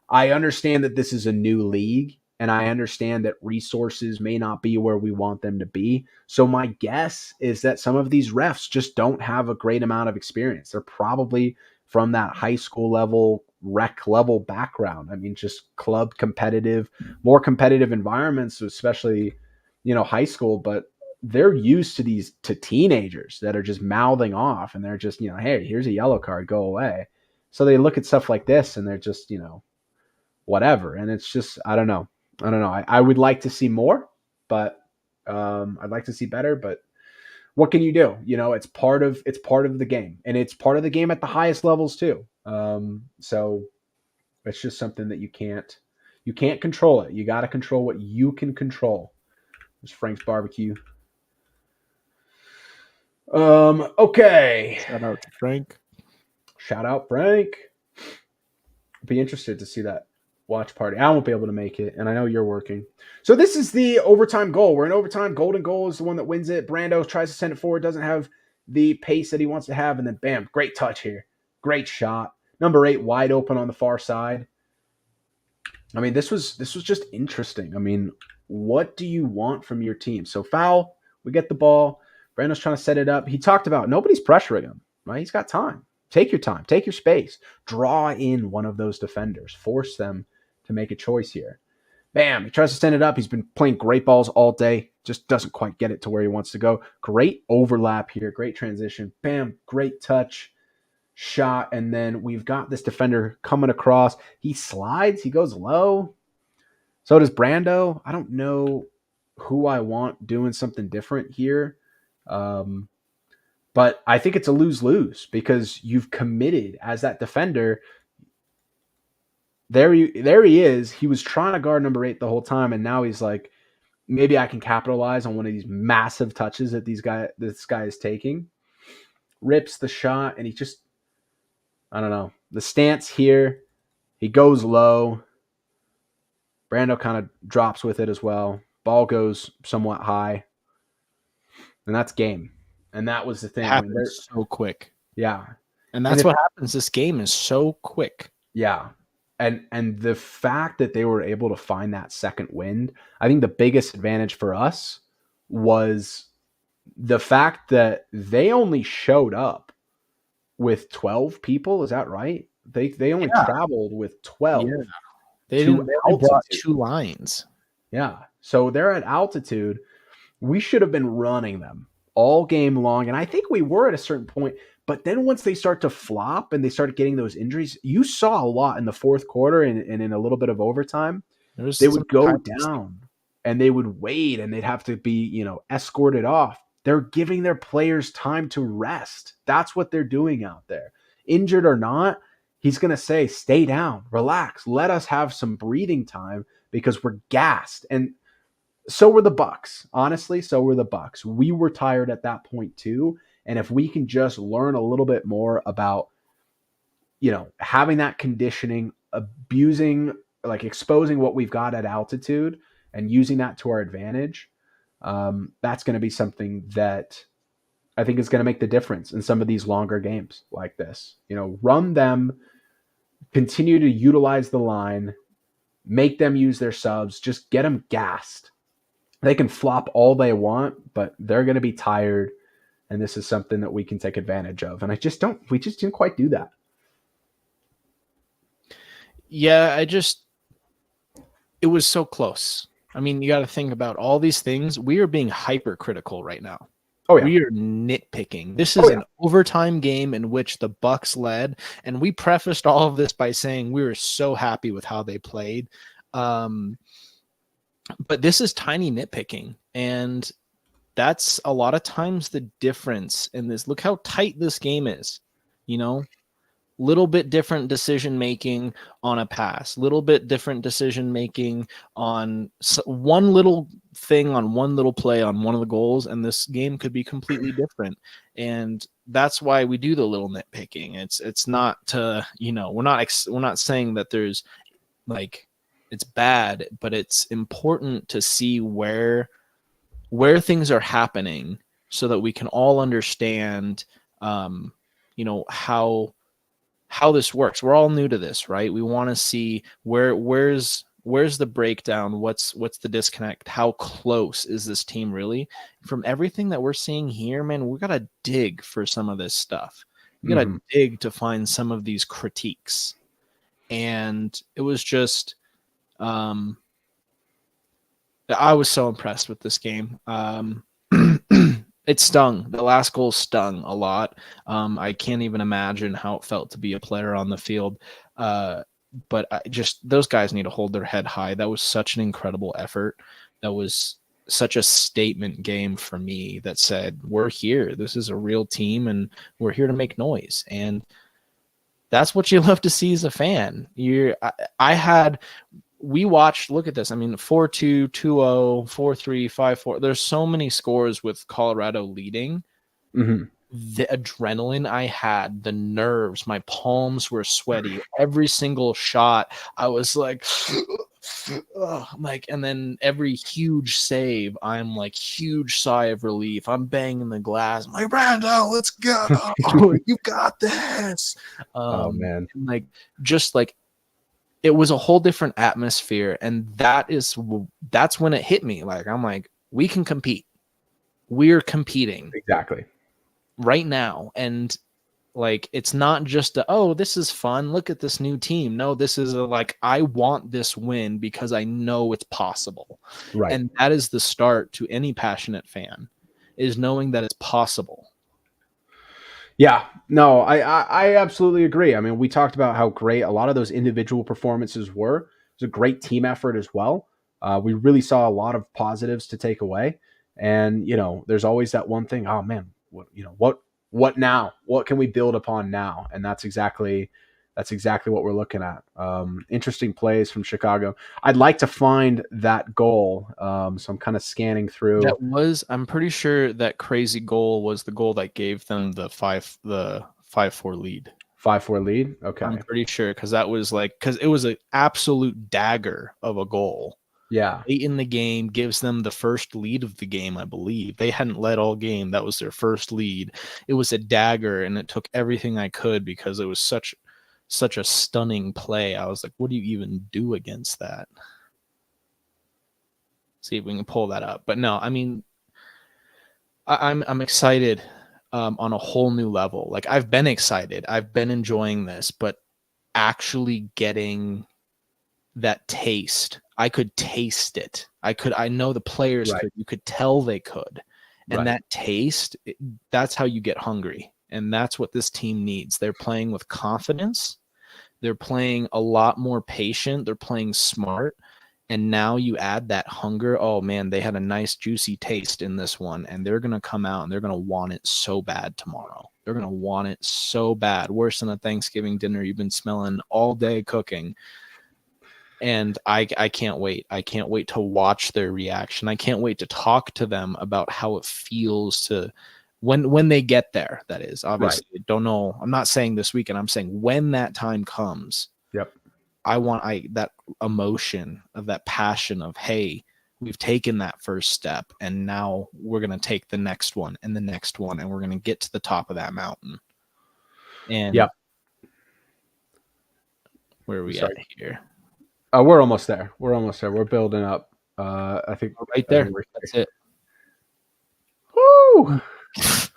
I understand that this is a new league, and I understand that resources may not be where we want them to be. So my guess is that some of these refs just don't have a great amount of experience. They're probably from that high school level, rec level background. I mean, just club competitive, more competitive environments, especially, high school, but they're used to teenagers that are just mouthing off, and they're just, hey, here's a yellow card, go away. So they look at stuff like this, and they're just, whatever. And it's just, I don't know. I would like to see more, but I'd like to see better, but what can you do? It's part of the game, and it's part of the game at the highest levels too. So it's just something that you can't control it. You got to control what you can control. There's Frank's barbecue. Okay. Shout out to Frank. Shout out Frank. Be interested to see that watch party. I won't be able to make it, and I know you're working. So this is the overtime goal. We're in overtime. Golden goal is the one that wins it. Brando tries to send it forward, doesn't have the pace that he wants to have, and then bam, great touch here. Great shot. Number 8 wide open on the far side. I mean, this was just interesting. I mean, what do you want from your team? So foul, we get the ball. Brando's trying to set it up. He talked about nobody's pressuring him, right? He's got time. Take your time. Take your space. Draw in one of those defenders. Force them to make a choice here. Bam. He tries to send it up. He's been playing great balls all day. Just doesn't quite get it to where he wants to go. Great overlap here. Great transition. Bam. Great touch. Shot. And then we've got this defender coming across. He slides. He goes low. So does Brando. I don't know who I want doing something different here. But I think it's a lose-lose because you've committed as that defender. There he is. He was trying to guard number 8 the whole time, and now he's like, maybe I can capitalize on one of these massive touches that this guy is taking. rips the shot, and I don't know, the stance here, he goes low. Brando kind of drops with it as well. Ball goes somewhat high, and that's game. And that was the thing. It happens so quick. Yeah. And that's what happens. This game is so quick. Yeah. And the fact that they were able to find that second wind, I think the biggest advantage for us was the fact that they only showed up with 12 people. Is that right? They only traveled with 12. Yeah. They brought 2 lines. Yeah. So they're at altitude. We should have been running them all game long. And I think we were at a certain point. But then once they start to flop and they started getting those injuries, you saw a lot in the fourth quarter and in a little bit of overtime. They would go down and they would wait and they'd have to be, escorted off. They're giving their players time to rest. That's what they're doing out there. Injured or not, he's going to say, stay down, relax, let us have some breathing time because we're gassed. And so were the Bucks. Honestly, so were the Bucks. We were tired at that point too. And if we can just learn a little bit more about, having that conditioning, exposing what we've got at altitude and using that to our advantage, that's going to be something that I think is going to make the difference in some of these longer games like this. Run them, continue to utilize the line, make them use their subs, just get them gassed. They can flop all they want, but they're going to be tired. And this is something that we can take advantage of. And we just didn't quite do that. Yeah, it was so close. I mean, you got to think about all these things. We are being hypercritical right now. Oh, yeah. We are nitpicking. This is an overtime game in which the Bucks led. And we prefaced all of this by saying we were so happy with how they played. But this is tiny nitpicking. And that's a lot of times the difference in this. Look how tight this game is, little bit different decision making on a pass, little bit different decision making on one little thing on one little play on one of the goals. And this game could be completely different. And that's why we do the little nitpicking. It's not to, we're not saying that there's it's bad, but it's important to see where things are happening so that we can all understand, how this works. We're all new to this, right? We want to see where's the breakdown? What's the disconnect? How close is this team really? From everything that we're seeing here, man, we got to dig for some of this stuff. We got to dig to find some of these critiques. And it was just, I was so impressed with this game. It stung. The last goal stung a lot. I can't even imagine how it felt to be a player on the field. But those guys need to hold their head high. That was such an incredible effort. That was such a statement game for me that said, we're here. This is a real team and we're here to make noise. And that's what you love to see as a fan. We watched, look at this. I mean, 4-2, 2-0, 4-3, 5-4. There's so many scores with Colorado leading. Mm-hmm. The adrenaline I had, the nerves, my palms were sweaty. Every single shot, I was like, and then every huge save, I'm like, huge sigh of relief. I'm banging the glass. I'm like, Brando, let's go. You got this. Oh, man. It was a whole different atmosphere, and that's when it hit me. I'm like, we can compete. We're competing exactly right now, and it's not just this is fun. Look at this new team. No, this is I want this win because I know it's possible. Right, and that is the start to any passionate fan, is knowing that it's possible. Yeah, no, I absolutely agree. I mean, we talked about how great a lot of those individual performances were. It was a great team effort as well. We really saw a lot of positives to take away. And, there's always that one thing, oh man, what now? What can we build upon now? And that's exactly That's exactly what we're looking at. Interesting plays from Chicago. I'd like to find that goal. So I'm kind of scanning through. I'm pretty sure that crazy goal was the goal that gave them the 5-4 lead. 5-4 lead. Okay. I'm pretty sure because it was an absolute dagger of a goal. Yeah. Late in the game gives them the first lead of the game, I believe. They hadn't led all game. That was their first lead. It was a dagger, and it took everything I could because it was such a stunning play. I was like, what do you even do against that? See if we can pull that up. But no, I mean, I'm excited on a whole new level. Like, I've been excited. I've been enjoying this, but actually getting that taste, I could taste it. I know the players could. You could tell they could. And that taste, that's how you get hungry. And that's what this team needs. They're playing with confidence. They're playing a lot more patient. They're playing smart. And now you add that hunger. Oh, man, they had a nice, juicy taste in this one. And they're going to come out and they're going to want it so bad tomorrow. They're going to want it so bad. Worse than a Thanksgiving dinner you've been smelling all day cooking. And I can't wait. I can't wait to watch their reaction. I can't wait to talk to them about how it feels to when they get there. That is, obviously, I don't know. I'm not saying this weekend. I'm saying when that time comes. Yep. I want that emotion of that passion of, hey, we've taken that first step, and now we're gonna take the next one and the next one, and we're gonna get to the top of that mountain. And where are we at here? We're almost there. We're building up. I think right there. That's it. Woo! I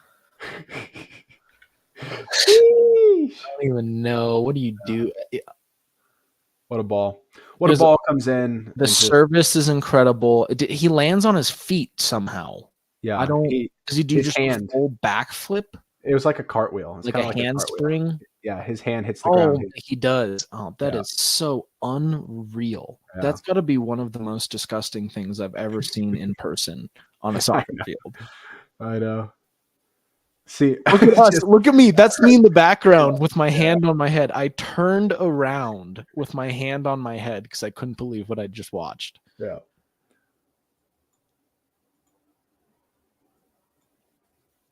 don't even know. What do you do? What a ball. What a ball comes in. The service is incredible. He lands on his feet somehow. Yeah. I don't. Does he do just a full backflip? It was like a cartwheel. It's like a handspring? Yeah, his hand hits the ground. He does. Oh, that is so unreal. Yeah. That's got to be one of the most disgusting things I've ever seen in person on a soccer field. I know. See, look at us. Look at me. That's me in the background with my hand on my head. I turned around with my hand on my head because I couldn't believe what I just watched. Yeah.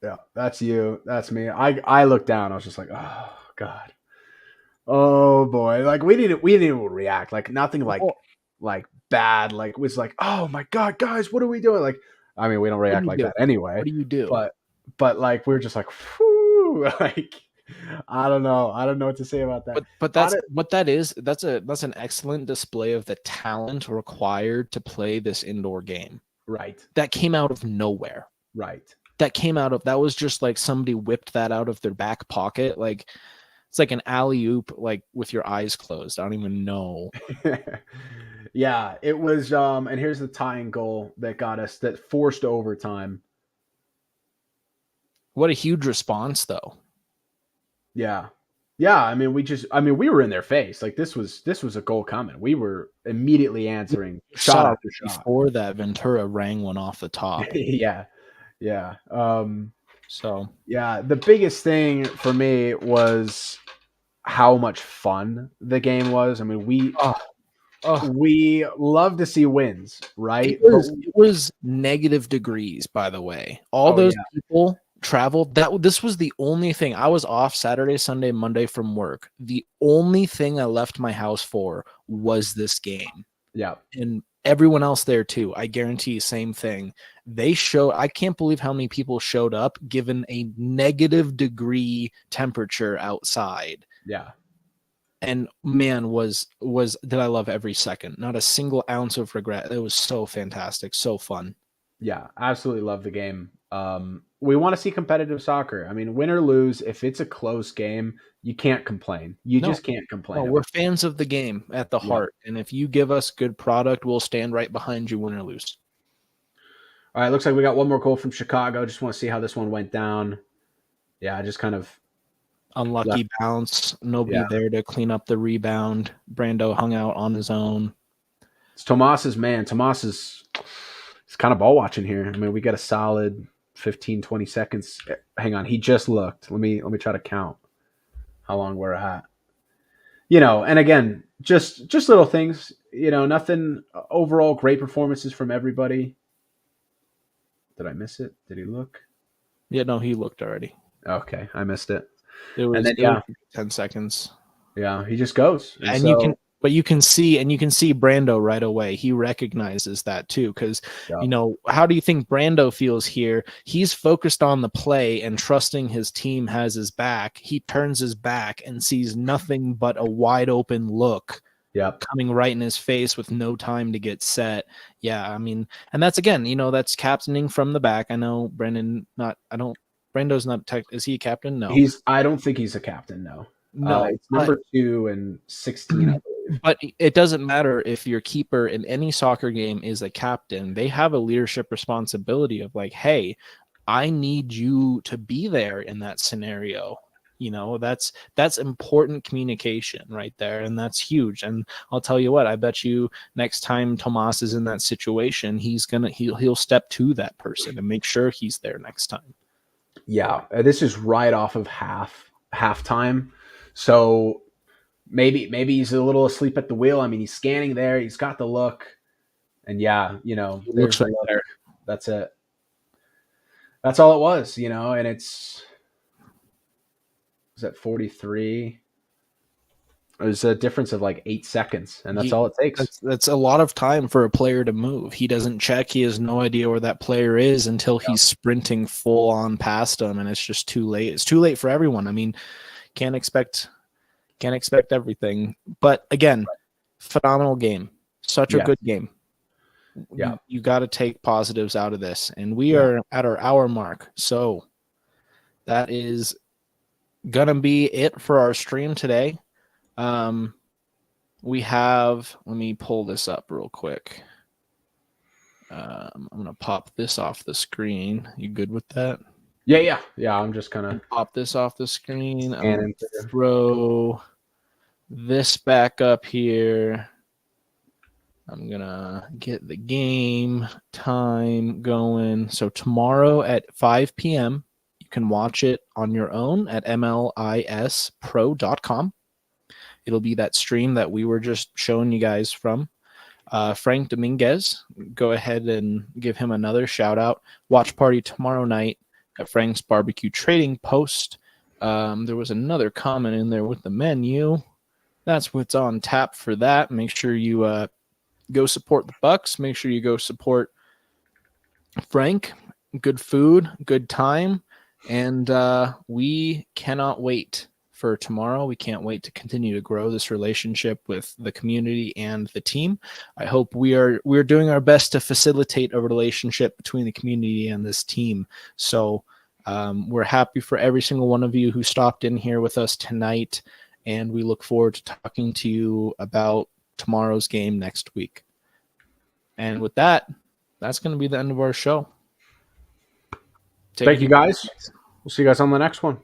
Yeah, that's you. That's me. I looked down. I was just like, oh God, oh boy. Like we didn't even react. Like nothing like bad. Like it was like, oh my God, guys, what are we doing? Like, I mean, we don't react like that anyway. What do you do? But like we're just like, whew, like I don't know what to say about that. But that's what that is. That's an excellent display of the talent required to play this indoor game. Right. That came out of nowhere. Right. That was just like somebody whipped that out of their back pocket. Like it's like an alley-oop, like with your eyes closed. I don't even know. Yeah, it was. And here's the tying goal that forced overtime. What a huge response, though. Yeah. I mean, we were in their face. Like this was a goal coming. We were immediately answering shot after shot. Before that, Ventura rang one off the top. Yeah. So the biggest thing for me was how much fun the game was. I mean, we love to see wins, right? It was negative degrees, by the way. All those people traveled. This was the only thing. I was off Saturday, Sunday, Monday from work. The only thing I left my house for was this game. Yeah. And everyone else there too. I guarantee same thing. I can't believe how many people showed up given a negative degree temperature outside. Yeah. And man, did I love every second. Not a single ounce of regret. It was so fantastic, so fun. Yeah, absolutely love the game. We want to see competitive soccer. I mean, win or lose, if it's a close game, you can't complain. You just can't complain. No, we're fans of the game at the heart. And if you give us good product, we'll stand right behind you, win or lose. All right, looks like we got one more goal from Chicago. Just want to see how this one went down. Yeah, just kind of unlucky bounce. Nobody there to clean up the rebound. Brando hung out on his own. It's Tomas's man. Tomas is kind of ball watching here. I mean, we got a solid 15, 20 seconds. Hang on. He just looked. Let me try to count how long we're at. and again, just little things, nothing overall, great performances from everybody. Did I miss it? Did he look? Yeah, no, he looked already. Okay, I missed it. It was, And then, it was 10 seconds. Yeah, he just goes. And you can see Brando right away. He recognizes that too, because how do you think Brando feels here? He's focused on the play and trusting his team has his back. He turns his back and sees nothing but a wide open look coming right in his face with no time to get set. Yeah, I mean, and that's again, that's captaining from the back. I know Brando's not is he a captain? No. I don't think he's a captain, no. No, it's number 2 and 16, I believe. But it doesn't matter if your keeper in any soccer game is a captain. They have a leadership responsibility of like, hey, I need you to be there in that scenario. That's important communication right there, and that's huge. And I'll tell you what, I bet you next time Tomas is in that situation, he'll step to that person and make sure he's there next time. Yeah, this is right off of halftime. So maybe he's a little asleep at the wheel. I mean, he's scanning there. He's got the look. And there's right there. That's it. That's all it was, and was at 43. It was a difference of like 8 seconds, and that's all it takes. That's a lot of time for a player to move. He doesn't check. He has no idea where that player is until he's sprinting full on past him, and it's just too late. It's too late for everyone. I mean, can't expect everything. But again, phenomenal game. Such a good game. Yeah. You got to take positives out of this. And we are at our hour mark. So that is going to be it for our stream today. We have, let me pull this up real quick. I'm going to pop this off the screen. You good with that? Yeah. I'm just gonna pop this off the screen. I'm gonna throw this back up here. I'm gonna get the game time going. So tomorrow at 5 p.m. you can watch it on your own at MLISpro.com. It'll be that stream that we were just showing you guys from. Frank Dominguez, go ahead and give him another shout out. Watch party tomorrow night at Frank's Barbecue Trading Post. There was another comment in there with the menu. That's what's on tap for that. Make sure you go support the Bucks. Make sure you go support Frank. Good food, good time, and we cannot wait for tomorrow. We can't wait to continue to grow this relationship with the community and the team. I hope we're doing our best to facilitate a relationship between the community and this team. So we're happy for every single one of you who stopped in here with us tonight, and we look forward to talking to you about tomorrow's game next week. And with that, that's going to be the end of our show. Thank you, guys. We'll see you guys on the next one.